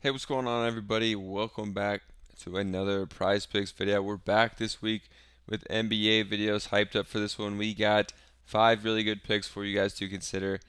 Hey, what's going on, everybody? Welcome back to another Prize Picks video. We're back this week with NBA videos. Hyped up for this one. We got 5 really good picks for you guys to consider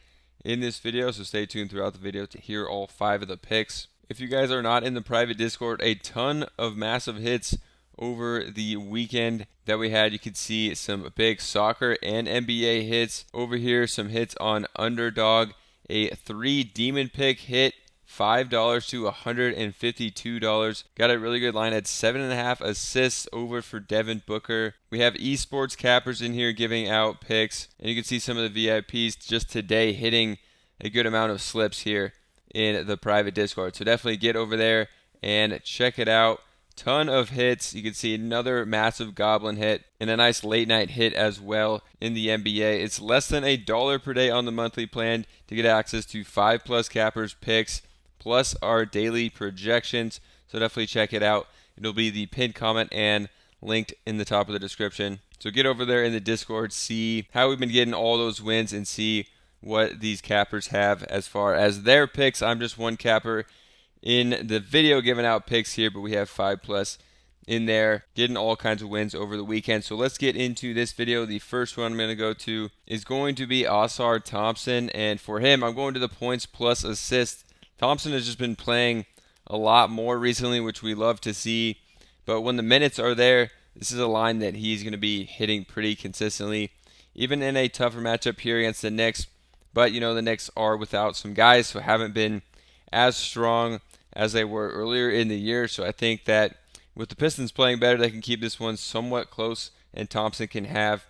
in this video, so stay tuned throughout the video to hear all 5 of the picks. If you guys are not in the private Discord, a ton of massive hits over the weekend that we had. You could see some big soccer and NBA hits over here, some hits on Underdog, a 3 demon pick hit, $5 to $152. Got a really good line at 7.5 assists over for Devin Booker. We have esports cappers in here giving out picks, and you can see some of the VIPs just today hitting a good amount of slips here in the private Discord. So definitely get over there and check it out. Ton of hits. You can see another massive goblin hit and a nice late night hit as well in the NBA. It's less than $1 per day on the monthly plan to get access to 5+ cappers picks plus our daily projections. So definitely check it out. It'll be the pinned comment and linked in the top of the description. So get over there in the Discord, see how we've been getting all those wins, and see what these cappers have as far as their picks. I'm just one capper in the video giving out picks here, but we have 5+ in there getting all kinds of wins over the weekend. So let's get into this video. The first one I'm going to go to is going to be Thompson, and for him I'm going to the points plus assists. Thompson has just been playing a lot more recently, which we love to see, but when the minutes are there, this is a line that he's going to be hitting pretty consistently, even in a tougher matchup here against the Knicks. But you know, the Knicks are without some guys who haven't been as strong as they were earlier in the year. So I think that with the Pistons playing better, they can keep this one somewhat close, and Thompson can have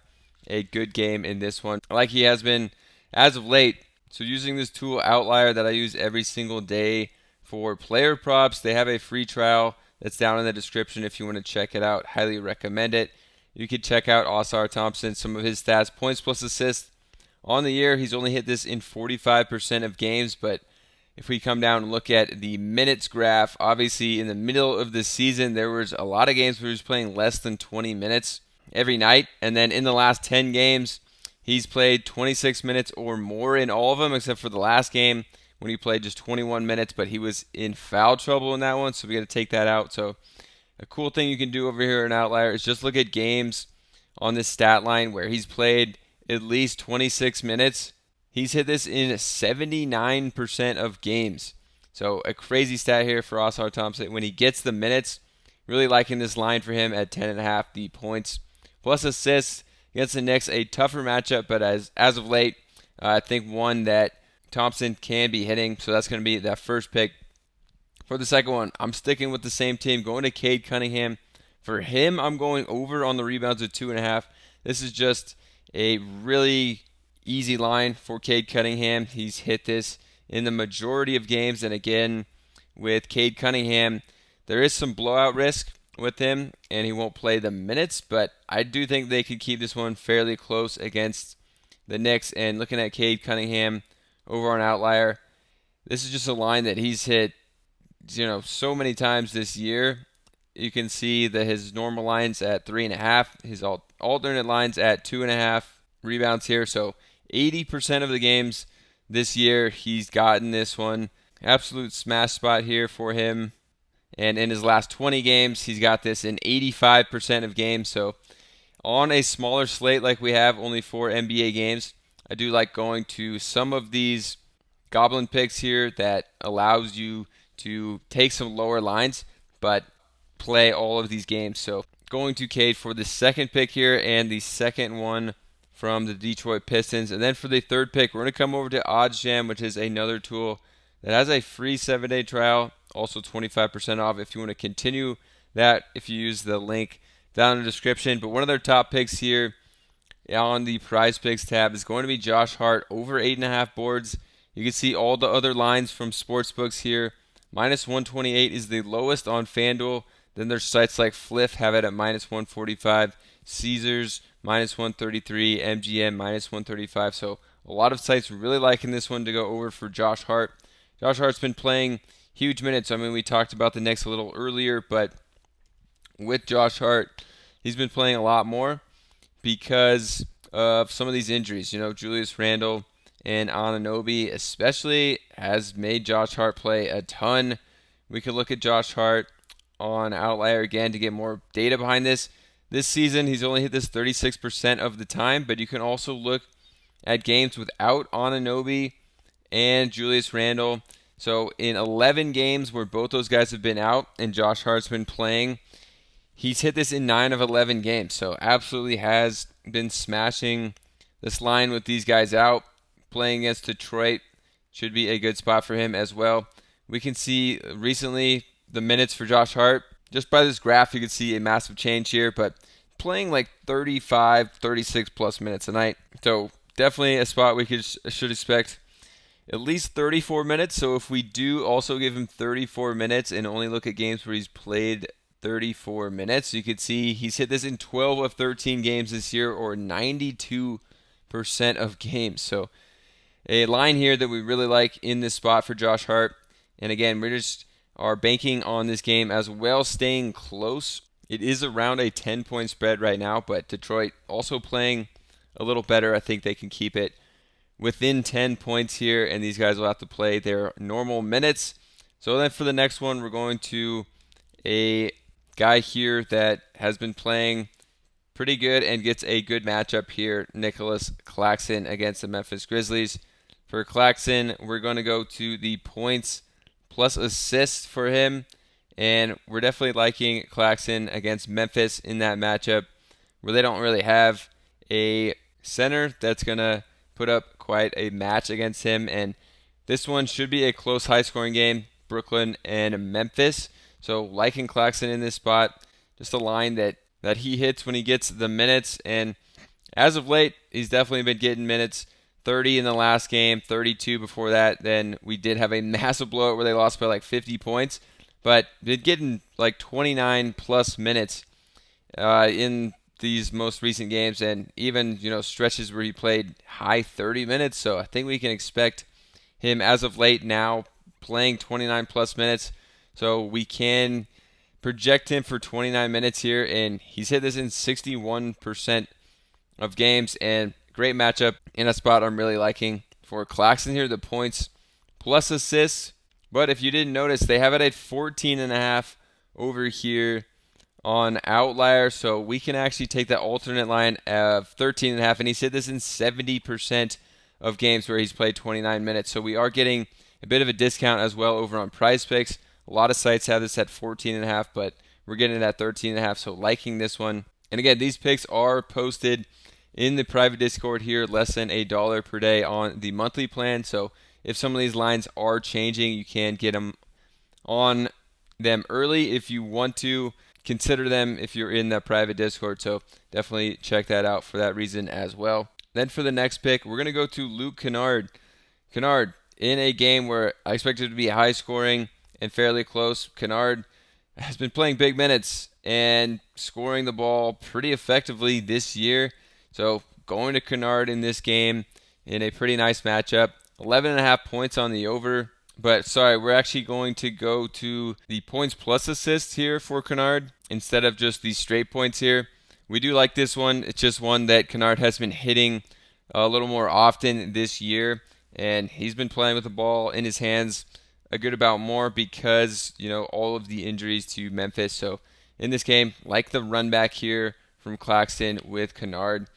a good game in this one, like he has been as of late. So using this tool Outlier that I use every single day for player props, they have a free trial that's down in the description if you want to check it out. Highly recommend it. You can check out Thompson, some of his stats, points plus assists. On the year, he's only hit this in 45% of games, but if we come down and look at the minutes graph, obviously in the middle of the season, there was a lot of games where he was playing less than 20 minutes every night. And then in the last 10 games, he's played 26 minutes or more in all of them, except for the last game when he played just 21 minutes, but he was in foul trouble in that one, so we got to take that out. So a cool thing you can do over here in Outlier is just look at games on this stat line where he's played at least 26 minutes. He's hit this in 79% of games. So a crazy stat here for Oscar Thompson. When he gets the minutes, really liking this line for him at 10.5, the points plus assists against the Knicks. A tougher matchup, but as of late, I think one that Thompson can be hitting. So that's going to be that first pick. For the second one, I'm sticking with the same team, going to Cade Cunningham. For him, I'm going over on the rebounds at 2.5. This is just a really easy line for Cade Cunningham. He's hit this in the majority of games, and again, with Cade Cunningham, there is some blowout risk with him, and he won't play the minutes, but I do think they could keep this one fairly close against the Knicks. And looking at Cade Cunningham over on Outlier, this is just a line that he's hit, so many times this year. You can see that his normal lines at 3.5, his alternate lines at 2.5 rebounds here. So 80% of the games this year, he's gotten this one. Absolute smash spot here for him. And in his last 20 games, he's got this in 85% of games. So on a smaller slate like we have, only 4 NBA games, I do like going to some of these goblin picks here that allows you to take some lower lines, but play all of these games. So going to Cade for the second pick here, and the second one from the Detroit Pistons. And then for the third pick, we're going to come over to OddsJam, which is another tool that has a free 7-day trial, also 25% off if you want to continue that if you use the link down in the description. But one of their top picks here on the Prizepicks tab is going to be Josh Hart over 8.5 boards. You can see all the other lines from sportsbooks here. Minus 128 is the lowest on FanDuel. Then there's sites like Fliff have it at minus 145, Caesars minus 133, MGM minus 135. So a lot of sites really liking this one to go over for Josh Hart. Josh Hart's been playing huge minutes. I mean, we talked about the Knicks a little earlier, but with Josh Hart, he's been playing a lot more because of some of these injuries. Julius Randle and Anunoby especially has made Josh Hart play a ton We could look at Josh Hart on Outlier again to get more data behind this. This season, he's only hit this 36% of the time, but you can also look at games without Anunoby and Julius Randle. So in 11 games where both those guys have been out and Josh Hart's been playing, he's hit this in 9 of 11 games. So absolutely has been smashing this line with these guys out. Playing against Detroit should be a good spot for him as well. We can see recently the minutes for Josh Hart. Just by this graph, you can see a massive change here, but playing like 35, 36 plus minutes a night. So definitely a spot we should expect at least 34 minutes. So if we do also give him 34 minutes and only look at games where he's played 34 minutes, you can see he's hit this in 12 of 13 games this year, or 92% of games. So a line here that we really like in this spot for Josh Hart. And again, we just are banking on this game as well, staying close. It is around a 10-point spread right now, but Detroit also playing a little better. I think they can keep it within 10 points here, and these guys will have to play their normal minutes. So then for the next one, we're going to a guy here that has been playing pretty good and gets a good matchup here, Nicholas Claxton against the Memphis Grizzlies. For Claxton, we're going to go to the points plus assists for him, and we're definitely liking Claxton against Memphis in that matchup where they don't really have a center that's going to put up quite a match against him. And this one should be a close, high-scoring game, Brooklyn and Memphis. So liking Claxton in this spot, just a line that he hits when he gets the minutes. And as of late, he's definitely been getting minutes. 30 in the last game, 32 before that. Then we did have a massive blowout where they lost by like 50 points. But been getting like 29 plus minutes in these most recent games, and even stretches where he played high 30 minutes. So I think we can expect him as of late now playing 29 plus minutes. So we can project him for 29 minutes here, and he's hit this in 61% of games. And great matchup in a spot I'm really liking for Claxton here. The points plus assists. But if you didn't notice, they have it at 14.5 over here on Outlier. So we can actually take that alternate line of 13.5, and he's hit this in 70% of games where he's played 29 minutes. So we are getting a bit of a discount as well over on Prizepicks. A lot of sites have this at 14.5, but we're getting it at 13.5. So liking this one. And again, these picks are posted in the private Discord here, less than $1 per day on the monthly plan. So if some of these lines are changing, you can get them on them early if you want to. Consider them if you're in that private Discord. So definitely check that out for that reason as well. Then for the next pick, we're going to go to Luke Canard. Canard, in a game where I expect it to be high scoring and fairly close, Canard has been playing big minutes and scoring the ball pretty effectively this year. So going to Canard in this game in a pretty nice matchup. 11.5 points on the over. But sorry, we're actually going to go to the points plus assists here for Canard instead of just the straight points here. We do like this one. It's just one that Canard has been hitting a little more often this year. And he's been playing with the ball in his hands a good about more because, all of the injuries to Memphis. So in this game, like the run back here from Claxton with Canard.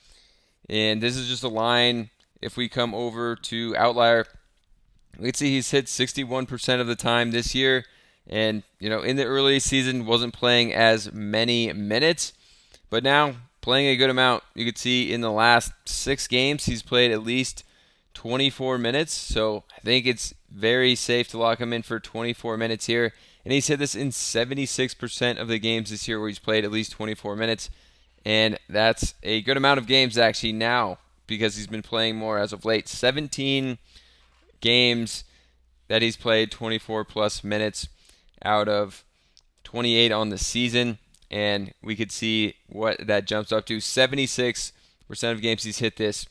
And this is just a line. If we come over to Outlier, we can see he's hit 61% of the time this year. And, in the early season, wasn't playing as many minutes. But now, playing a good amount. You can see in the last 6 games, he's played at least 24 minutes. So I think it's very safe to lock him in for 24 minutes here. And he's hit this in 76% of the games this year where he's played at least 24 minutes. And that's a good amount of games actually now because he's been playing more as of late. 17 games that he's played 24 plus minutes out of 28 on the season. And we could see what that jumps up to. 76% of games he's hit this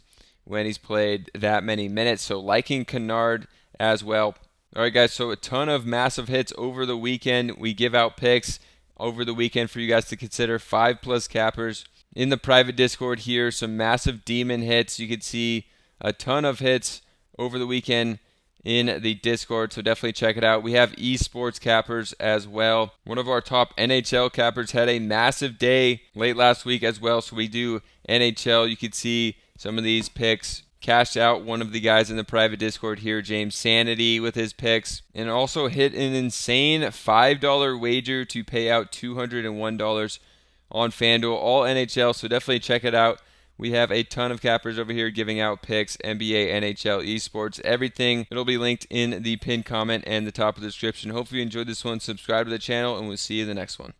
when he's played that many minutes. So liking Canard as well. All right, guys, so a ton of massive hits over the weekend. We give out picks over the weekend for you guys to consider. 5+ cappers in the private Discord here. Some massive demon hits. You could see a ton of hits over the weekend in the Discord, so definitely check it out. We have esports cappers as well. One of our top NHL cappers had a massive day late last week as well, so we do NHL. You can see some of these picks. Cashed out one of the guys in the private Discord here, James Sanity, with his picks, and also hit an insane $5 wager to pay out $201 on FanDuel, all NHL, so definitely check it out. We have a ton of cappers over here giving out picks, NBA, NHL, esports, everything. It'll be linked in the pinned comment and the top of the description. Hopefully you enjoyed this one. Subscribe to the channel, and we'll see you in the next one.